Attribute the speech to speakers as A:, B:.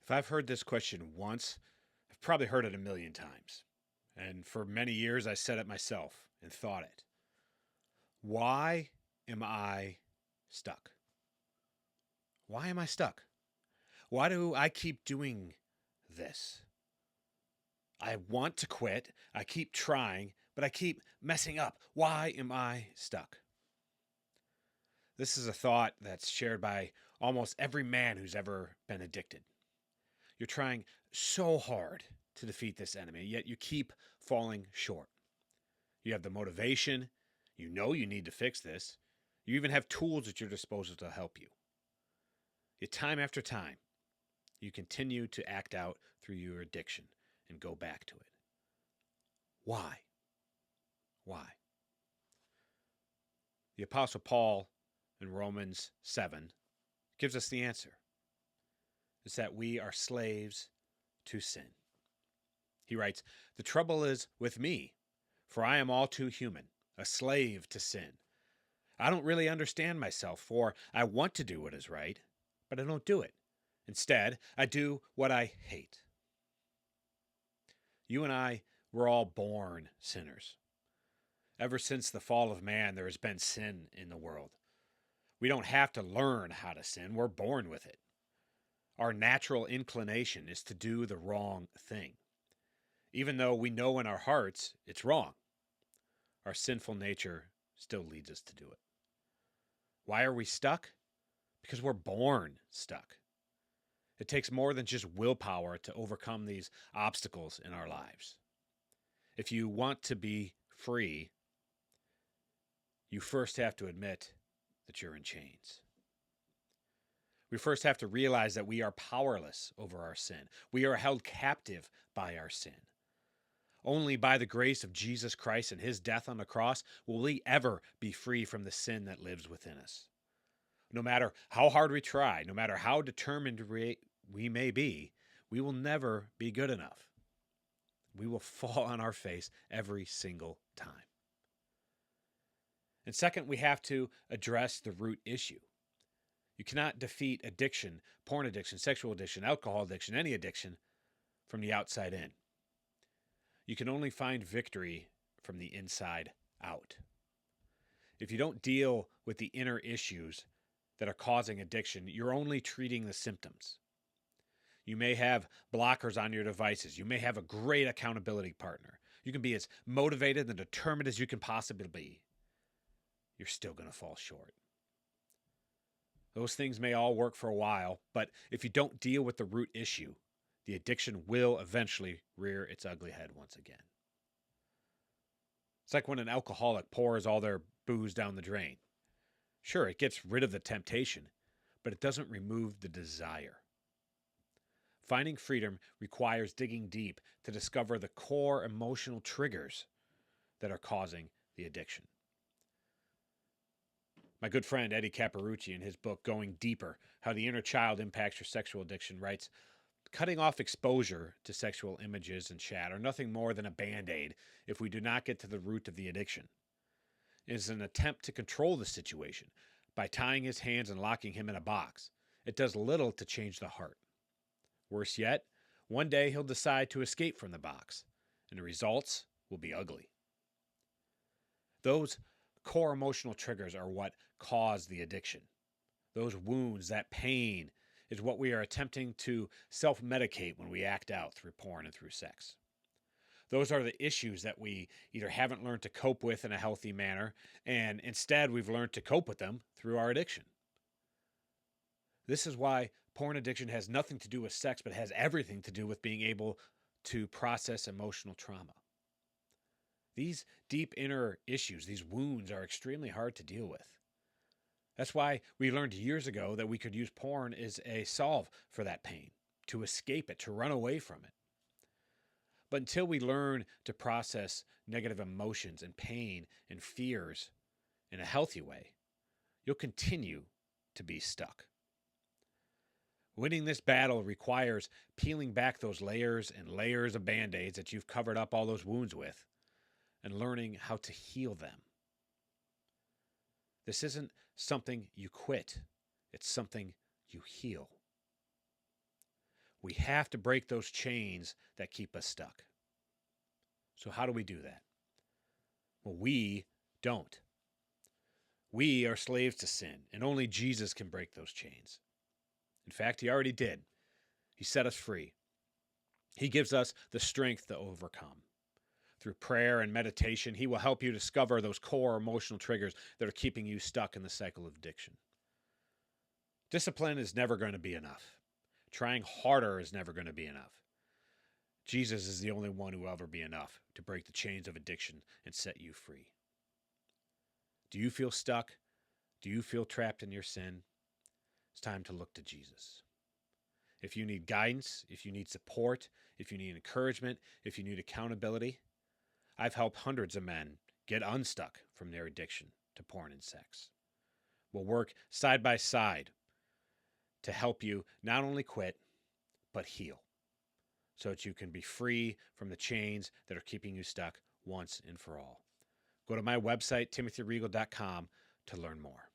A: If I've heard this question once, I've probably heard it a million times. And for many years, I said it myself and thought it. Why am I stuck? Why am I stuck? Why do I keep doing this? I want to quit. I keep trying, but I keep messing up. Why am I stuck? This is a thought that's shared by almost every man who's ever been addicted. You're trying so hard to defeat this enemy, yet you keep falling short. You have the motivation, you know you need to fix this, you even have tools at your disposal to help you. Yet, time after time, you continue to act out through your addiction and go back to it. Why? Why? The Apostle Paul in Romans 7 gives us the answer. It's that we are slaves to sin. He writes, "The trouble is with me, for I am all too human, a slave to sin. I don't really understand myself, for I want to do what is right, but I don't do it. Instead, I do what I hate." You and I were all born sinners. Ever since the fall of man, there has been sin in the world. We don't have to learn how to sin, we're born with it. Our natural inclination is to do the wrong thing. Even though we know in our hearts it's wrong, our sinful nature still leads us to do it. Why are we stuck? Because we're born stuck. It takes more than just willpower to overcome these obstacles in our lives. If you want to be free, you first have to admit that you're in chains. We first have to realize that we are powerless over our sin. We are held captive by our sin. Only by the grace of Jesus Christ and his death on the cross will we ever be free from the sin that lives within us. No matter how hard we try, no matter how determined we may be, we will never be good enough. We will fall on our face every single time. And second, we have to address the root issue. You cannot defeat addiction, porn addiction, sexual addiction, alcohol addiction, any addiction from the outside in. You can only find victory from the inside out. If you don't deal with the inner issues that are causing addiction, you're only treating the symptoms. You may have blockers on your devices. You may have a great accountability partner. You can be as motivated and determined as you can possibly be. You're still going to fall short. Those things may all work for a while, but if you don't deal with the root issue, the addiction will eventually rear its ugly head once again. It's like when an alcoholic pours all their booze down the drain. Sure, it gets rid of the temptation, but it doesn't remove the desire. Finding freedom requires digging deep to discover the core emotional triggers that are causing the addiction. My good friend Eddie Caparucci, in his book Going Deeper, How the Inner Child Impacts Your Sexual Addiction, writes, "Cutting off exposure to sexual images and chat are nothing more than a band-aid if we do not get to the root of the addiction. It is an attempt to control the situation by tying his hands and locking him in a box. It does little to change the heart. Worse yet, one day he'll decide to escape from the box, and the results will be ugly." Those core emotional triggers are what cause the addiction. Those wounds, that pain, is what we are attempting to self-medicate when we act out through porn and through sex. Those are the issues that we either haven't learned to cope with in a healthy manner, and instead we've learned to cope with them through our addiction. This is why porn addiction has nothing to do with sex, but has everything to do with being able to process emotional trauma. These deep inner issues, these wounds, are extremely hard to deal with. That's why we learned years ago that we could use porn as a solve for that pain, to escape it, to run away from it. But until we learn to process negative emotions and pain and fears in a healthy way, you'll continue to be stuck. Winning this battle requires peeling back those layers and layers of band-aids that you've covered up all those wounds with, and learning how to heal them. This isn't something you quit. It's something you heal. We have to break those chains that keep us stuck. So, how do we do that? Well, we don't. We are slaves to sin, and only Jesus can break those chains. In fact, he already did. He set us free. He gives us the strength to overcome. Through prayer and meditation, he will help you discover those core emotional triggers that are keeping you stuck in the cycle of addiction. Discipline is never going to be enough. Trying harder is never going to be enough. Jesus is the only one who will ever be enough to break the chains of addiction and set you free. Do you feel stuck? Do you feel trapped in your sin? It's time to look to Jesus. If you need guidance, if you need support, if you need encouragement, if you need accountability, I've helped hundreds of men get unstuck from their addiction to porn and sex. We'll work side by side to help you not only quit, but heal, so that you can be free from the chains that are keeping you stuck once and for all. Go to my website, timothyregal.com, to learn more.